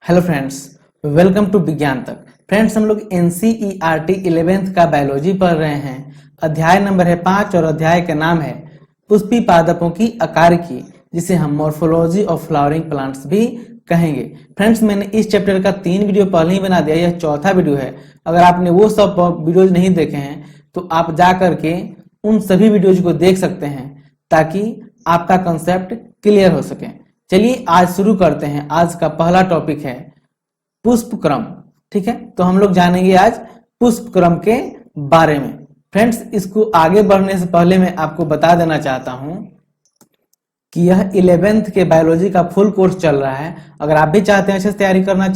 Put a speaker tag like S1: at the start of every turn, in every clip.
S1: Hello friends, welcome to विज्ञान तक। Friends, हम लोग NCERT 11th का बायोलॉजी पढ़ रहे हैं। अध्याय नंबर है 5 और अध्याय का नाम है पुष्पी पादपों की आकारिकी, जिसे हम मॉर्फोलॉजी ऑफ फ्लावरिंग प्लांट्स भी कहेंगे। फ्रेंड्स, मैंने इस चैप्टर का 3 वीडियो पहले ही बना दिया, यह चौथा वीडियो है। अगर आपने वो सब वीडियोज नहीं देखे हैं तो आप जा करके उन सभी वीडियोज को देख सकते हैं ताकि आपका कंसेप्ट क्लियर हो सके। चलिए आज शुरू करते हैं। आज का पहला टॉपिक है पुष्प क्रम। ठीक है, तो हम लोग जानेंगे आज पुष्प क्रम के बारे में। फ्रेंड्स, इसको आगे बढ़ने से पहले मैं आपको बता देना चाहता हूं कि यह 11th के बायोलॉजी का फुल कोर्स चल रहा है। अगर आप भी चाहते हैं अच्छे से तैयारी करना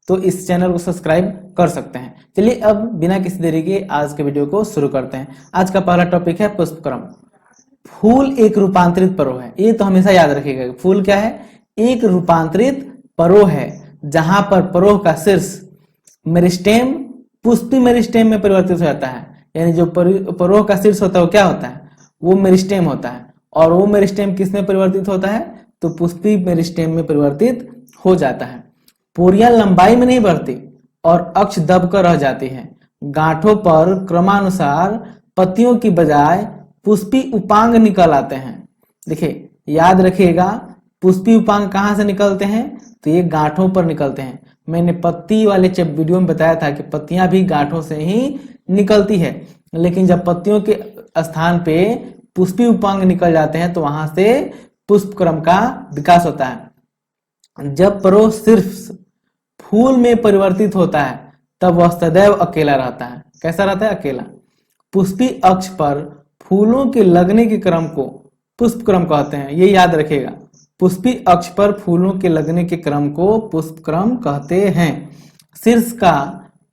S1: तो इस चैनल को सब्सक्राइब कर सकते हैं। चलिए अब बिना किसी देरी के आज के वीडियो को शुरू करते हैं। आज का पहला टॉपिक है पुष्प क्रम। फूल एक रूपांतरित परो है, ये तो हमेशा याद रखिएगा। फूल क्या है? एक रूपांतरित परो है, जहां पर परोह का शीर्ष मेरिस्टेम पुष्पी मेरिस्टेम में परिवर्तित हो जाता है। यानी जो परोह का शीर्ष होता है वो क्या होता है? वो मेरिस्टेम होता है। और वो मेरिस्टेम किस में परिवर्तित होता है? तो पुष्पी मेरिस्टेम में परिवर्तित हो जाता है। पोरियां लंबाई में नहीं बढ़ती और अक्ष दबकर रह जाती है। गांठों पर क्रमानुसार पत्तियों की बजाय पुष्पी उपांग निकल आते हैं। देखिए, याद रखिएगा, पुष्पी उपांग कहां से निकलते हैं? तो ये गांठों पर निकलते हैं। मैंने पत्ती वाले वीडियो में बताया था कि पत्तियां भी गांठों से ही निकलती है, लेकिन जब पत्तियों के स्थान पे पुष्पी उपांग निकल जाते हैं तो वहां से पुष्प क्रम का विकास होता है। जब परोह सिर्फ फूल में परिवर्तित होता है तब वह सदैव अकेला रहता है। कैसा रहता है? अकेला। पुष्पी अक्ष पर फूलों के लगने के क्रम को पुष्प क्रम कहते हैं। ये याद रखिएगा, पुष्पी अक्ष पर फूलों के लगने के क्रम को पुष्प क्रम कहते हैं। शीर्ष का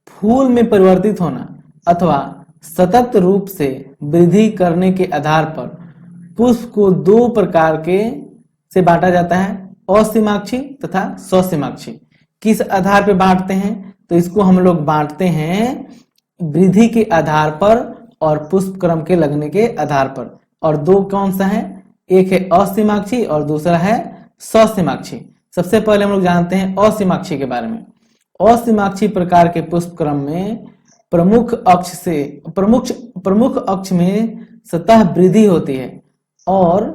S1: फूल में परिवर्तित होना अथवा सतत रूप से वृद्धि करने के आधार पर पुष्प को 2 प्रकार के से बांटा जाता है, असीमाक्षी तथा स्वसीमाक्षी। किस आधार पर बांटते हैं? तो इसको हम लोग बांटते हैं वृद्धि के आधार पर और पुष्प क्रम के लगने के आधार पर। और 2 कौन सा है? एक है असीमाक्षी और दूसरा है स्वसीमाक्षी। सबसे पहले हम लोग जानते हैं असीमाक्षी के बारे में। असीमाक्षी प्रकार के पुष्प क्रम में प्रमुख अक्ष में सतह वृद्धि होती है और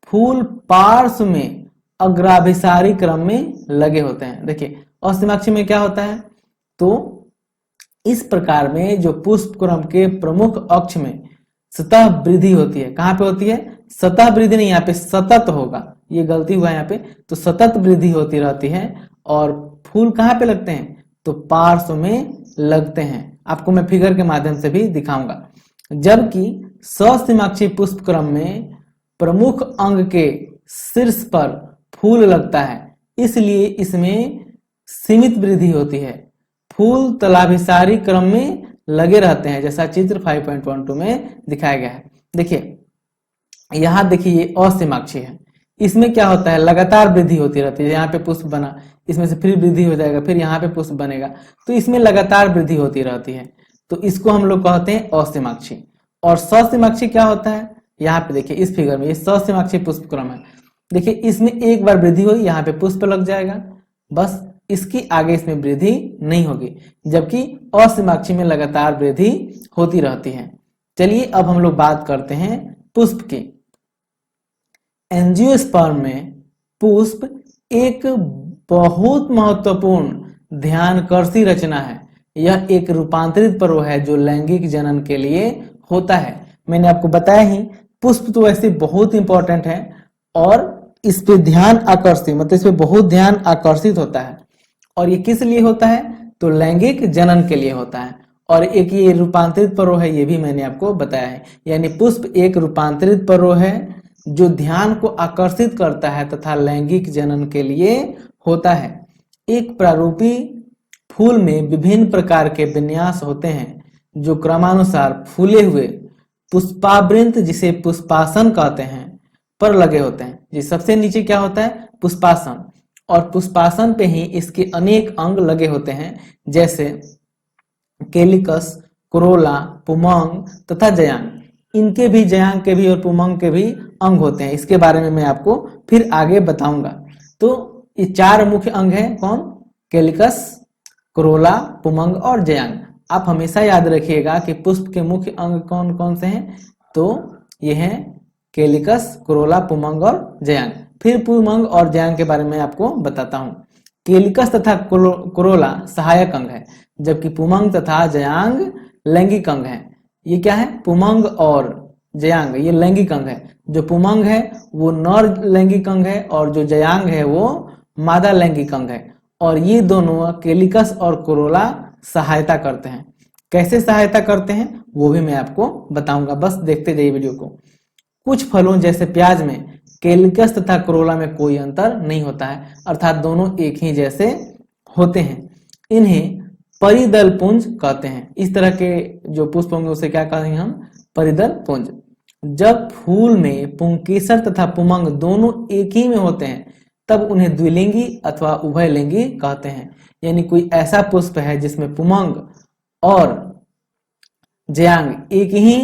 S1: फूल पार्श्व में अग्राभिसारी क्रम में लगे होते हैं। देखिए, असीमाक्षी में क्या होता है? तो इस प्रकार में जो पुष्प क्रम के प्रमुख अक्ष में सतह वृद्धि होती है, कहां पे होती है? सतह वृद्धि नहीं, यहाँ पे सतत होगा, ये गलती हुआ यहाँ पे। तो सतत वृद्धि होती रहती है और फूल कहां पे लगते हैं? तो पार्श्व में लगते हैं। आपको मैं फिगर के माध्यम से भी दिखाऊंगा। जबकि स्वसीमाक्षी पुष्प क्रम में प्रमुख अंग के शीर्ष पर फूल लगता है, इसलिए इसमें सीमित वृद्धि होती है। फूल तलाभिसारी क्रम में लगे रहते हैं, जैसा चित्र 5.12 में दिखाया गया है। देखिए, यहां देखिए, ये असीमाक्षी है। इसमें क्या होता है? लगातार वृद्धि होती रहती है। यहाँ पे पुष्प बना, इसमें से फिर वृद्धि हो जाएगा, फिर यहाँ पे पुष्प बनेगा, तो इसमें लगातार वृद्धि होती रहती है। तो इसको हम लोग कहते हैं असीमाक्षी। और स्वसीमाक्षी क्या होता है? यहाँ पे देखिए, इस फिगर में ये स्वसीमाक्षी पुष्प क्रम है। देखिए, इसमें एक बार वृद्धि हुई, यहाँ पे पुष्प लग जाएगा, बस। इसकी आगे इसमें वृद्धि नहीं होगी, जबकि असीमाक्षी में लगातार वृद्धि होती रहती है। चलिए अब हम लोग बात करते हैं पुष्प की। एंजियोस्पर्म में पुष्प एक बहुत महत्वपूर्ण ध्यानकर्षी रचना है। यह एक रूपांतरित पर्व है जो लैंगिक जनन के लिए होता है। मैंने आपको बताया ही, पुष्प तो वैसे बहुत इंपॉर्टेंट है और इस पे ध्यान आकर्षित, मतलब इस पे बहुत ध्यान आकर्षित होता है। और ये किस लिए होता है? तो लैंगिक जनन के लिए होता है। और एक ये रूपांतरित पर्व है, ये भी मैंने आपको बताया है। यानी पुष्प एक रूपांतरित पर्व है जो ध्यान को आकर्षित करता है तथा लैंगिक जनन के लिए होता है। एक प्रारूपी फूल में विभिन्न प्रकार के विन्यास होते हैं जो क्रमानुसार फूले हुए पुष्पावृंत, जिसे पुष्पासन कहते हैं, पर लगे होते हैं। जी, सबसे नीचे क्या होता है? पुष्पासन। और पुष्पासन पे ही इसके अनेक अंग लगे होते हैं, जैसे केलिकस, कोरोला, पुमंग तथा जयांग। इनके भी, जयांग के भी और पुमंग के भी अंग होते हैं। इसके बारे में मैं आपको फिर आगे बताऊंगा। तो ये 4 मुख्य अंग हैं। कौन? कैलिकस, कोरोला, पुमंग और जयांग। आप हमेशा याद रखिएगा कि पुष्प के मुख्य अंग कौन कौन से हैं, तो ये हैं कैलिकस, कोरोला, पुमंग और जयांग। फिर पुमंग और जयांग के बारे में आपको बताता हूं। कैलिकस तथा कोरोला सहायक अंग है, जबकि पुमंग तथा जयांग लैंगिक अंग है। ये क्या है, पुमंग और जयांग ये लैंगिक अंग है। जो पुमंग है वो नर लैंगिक अंग है और जो जयांग है वो मादा लैंगिक अंग है। और ये दोनों कैलिकस और कोरोला सहायता करते हैं। कैसे सहायता करते हैं वो भी मैं आपको बताऊंगा, बस देखते जाइए वीडियो को। कुछ फलों जैसे प्याज में कैलिकस तथा कोरोला में कोई अंतर नहीं होता है, अर्थात दोनों एक ही जैसे होते हैं। इन्हें परिदल पुंज कहते हैं। इस तरह के जो पुष्प होंगे उसे क्या कहेंगे हम, परिदल पुंज। जब फूल में पुंकेसर तथा पुमंग दोनों एक ही में होते हैं तब उन्हें द्विलिंगी अथवा उभयलिंगी कहते हैं। यानी कोई ऐसा पुष्प है जिसमें पुमंग और जयांग एक ही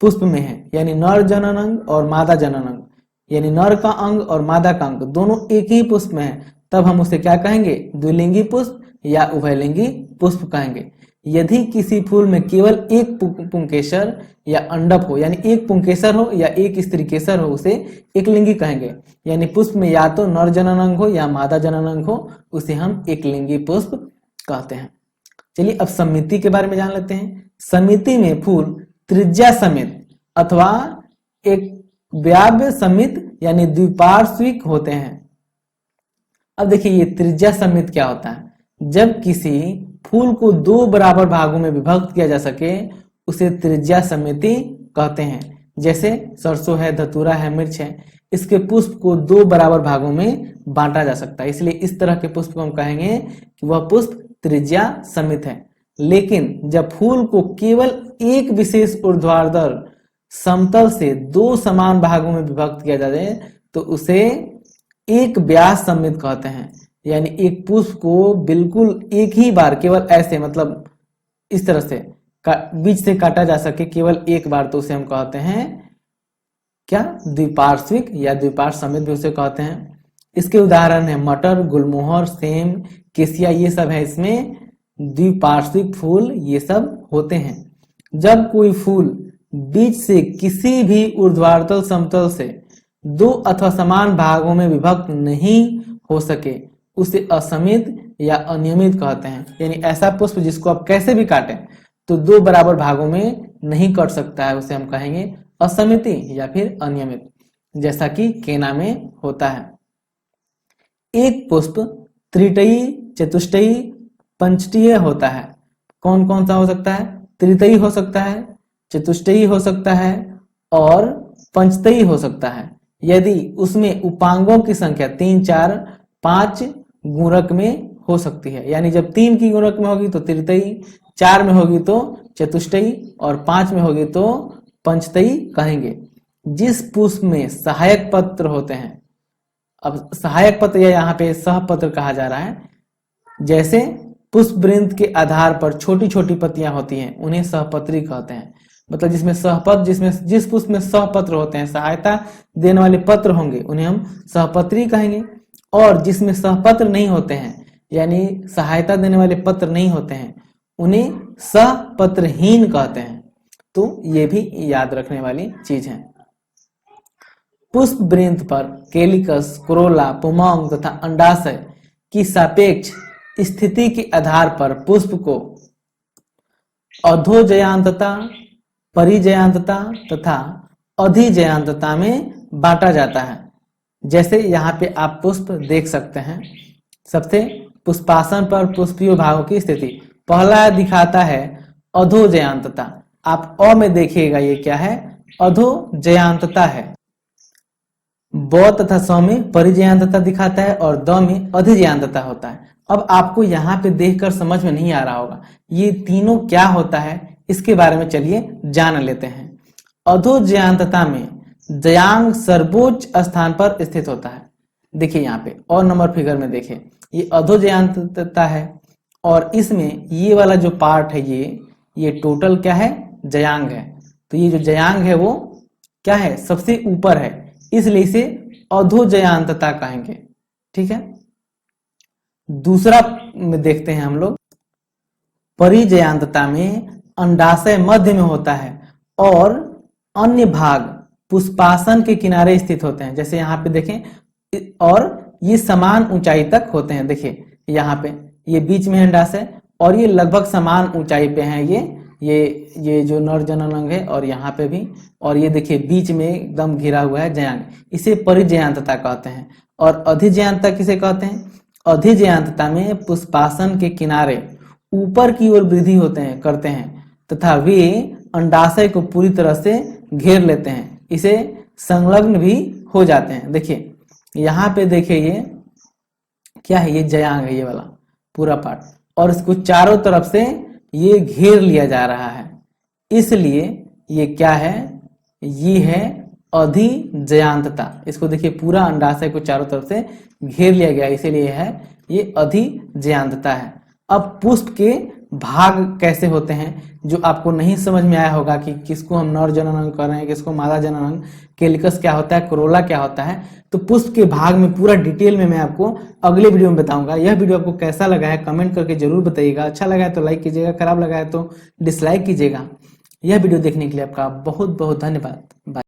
S1: पुष्प में है, यानी नर जनन अंग और मादा जनन अंग, यानी नर का अंग और मादा का अंग दोनों एक ही पुष्प में है, तब हम उसे क्या कहेंगे, द्विलिंगी पुष्प या उभयलिंगी पुष्प कहेंगे। यदि किसी फूल में केवल एक पुंकेसर या अंडप हो, यानी एक पुंकेसर हो या एक स्त्रीकेसर हो, उसे एकलिंगी कहेंगे। यानी पुष्प में या तो नर जनन अंग हो या मादा जनन अंग हो, उसे हम एकलिंगी पुष्प कहते हैं। चलिए अब समिति के बारे में जान लेते हैं। समिति में फूल त्रिज्या समित अथवा एक व्याव्य समित यानी द्विपार्श्विक होते हैं। अब देखिए ये त्रिज्या समित क्या होता है। जब किसी फूल को दो बराबर भागों में विभक्त किया जा सके उसे त्रिज्या समिति कहते हैं। जैसे सरसों है, धतूरा है, मिर्च है, इसके पुष्प को दो बराबर भागों में बांटा जा सकता है, इसलिए इस तरह के पुष्प को हम कहेंगे कि वह पुष्प त्रिज्या समित है। लेकिन जब फूल को केवल एक विशेष ऊर्ध्वाधर समतल से दो समान भागों में विभक्त किया जाए तो उसे एक व्यास समित कहते हैं। यानी एक पुष्प को बिल्कुल एक ही बार केवल ऐसे, मतलब इस तरह से बीच से काटा जा सके केवल एक बार, तो उसे हम कहते हैं क्या, द्विपार्श्विक या द्विपार्श्व समित भी उसे कहते हैं। इसके उदाहरण है मटर, गुलमोहर, सेम, केसिया, ये सब है इसमें द्विपार्श्विक फूल ये सब होते हैं। जब कोई फूल बीच से किसी भी ऊर्ध्वाधर समतल से दो अथवा समान भागों में विभक्त नहीं हो सके उसे असमित या अनियमित कहते हैं। यानी ऐसा पुष्प जिसको आप कैसे भी काटें तो दो बराबर भागों में नहीं कट सकता है, उसे हम कहेंगे असमिति या फिर अनियमित, जैसा कि केना में होता है। एक पुष्प त्रिटयी, चतुष्टयी, पंचटीय होता है। कौन कौन सा हो सकता है, त्रितयी हो सकता है, चतुष्टयी हो सकता है और पंचतयी हो सकता है। यदि उसमें उपांगों की संख्या 3, 4, 5 गुणक में हो सकती है, यानी जब 3 की गुणक में होगी तो त्रितयी, 4 में होगी तो चतुष्टयी और 5 में होगी तो पंचतयी कहेंगे। जिस पुष्प में सहायक पत्र होते हैं, अब सहायक पत्र या यहाँ पे सहपत्र कहा जा रहा है, जैसे पुष्प वृंत के आधार पर छोटी छोटी पत्तियां होती हैं उन्हें सहपत्री कहते हैं। मतलब जिस पुष्प में सहपत्र होते हैं, सहायता देने वाले पत्र होंगे, उन्हें हम सहपत्री कहेंगे। और जिसमें सहपत्र नहीं होते हैं यानी सहायता देने वाले पत्र नहीं होते हैं उन्हें सहपत्रहीन कहते हैं। तो ये भी याद रखने वाली चीज है। पुष्प वृंत पर कैलिकस, कोरोला, पुमंग तथा अंडाशय की सापेक्ष स्थिति के आधार पर पुष्प को अधोजयांतता, परिजयांतता तथा अधिजयांतता में बांटा जाता है। जैसे यहाँ पे आप पुष्प देख सकते हैं। सबसे पुष्पासन पर पुष्पीय भागों की स्थिति, पहला दिखाता है अधोजयांतता। आप अ में देखिएगा ये क्या है, अधोजयांतता है। ब तथा स में परिजयांतता दिखाता है और द में अधिजयांतता होता है। अब आपको यहाँ पे देखकर समझ में नहीं आ रहा होगा ये तीनों क्या होता है, इसके बारे में चलिए जान लेते हैं। अधोजयांतता में जयांग सर्वोच्च स्थान पर स्थित होता है। देखिए यहाँ पे और नंबर फिगर में देखिए ये अधोजयांतता है और इसमें ये वाला जो पार्ट है ये टोटल क्या है, जयांग है। तो ये जो जयांग है वो क्या है, सबसे ऊपर है, इसलिए इसे अधोजयांतता कहेंगे। ठीक है। दूसरा में देखते हैं हम लोग, परिजयांतता में अंडाशय मध्य में होता है और अन्य भाग पुष्पासन के किनारे स्थित होते हैं। जैसे यहाँ पे देखें, और ये समान ऊंचाई तक होते हैं। देखिए यहाँ पे ये बीच में है अंडाशय और ये लगभग समान ऊंचाई पे हैं ये जो नर जनन अंग है, और यहाँ पे भी, और ये देखिए बीच में एकदम घिरा हुआ है जयांग। इसे परिजयांतता कहते हैं। और अधिजयांतता किसे कहते हैं? अधिजयांतता में पुष्पासन के किनारे ऊपर की ओर वृद्धि करते हैं तथा वे अंडाशय को पूरी तरह से घेर लेते हैं, इसे संलग्न भी हो जाते हैं। देखिए यहाँ पे देखिए ये क्या है, ये जयांग है, ये वाला पूरा पार्ट, और इसको चारों तरफ से ये घेर लिया जा रहा है, इसलिए ये क्या है, ये है अधिजयांतता। इसको देखिए पूरा अंडाशय को चारों तरफ से घेर लिया गया, इसीलिए है ये अधिजयांतता है। अब पुष्प के भाग कैसे होते हैं, जो आपको नहीं समझ में आया होगा कि किसको हम नर जनन अंग कर रहे हैं, किसको मादा जनन अंग, केलिकस क्या होता है, कोरोला क्या होता है, तो पुष्प के भाग में पूरा डिटेल में मैं आपको अगले वीडियो में बताऊंगा। यह वीडियो आपको कैसा लगा है कमेंट करके जरूर बताइएगा। अच्छा लगा है तो लाइक कीजिएगा, खराब लगा है तो डिसलाइक कीजिएगा। यह वीडियो देखने के लिए आपका बहुत बहुत धन्यवाद। बाय।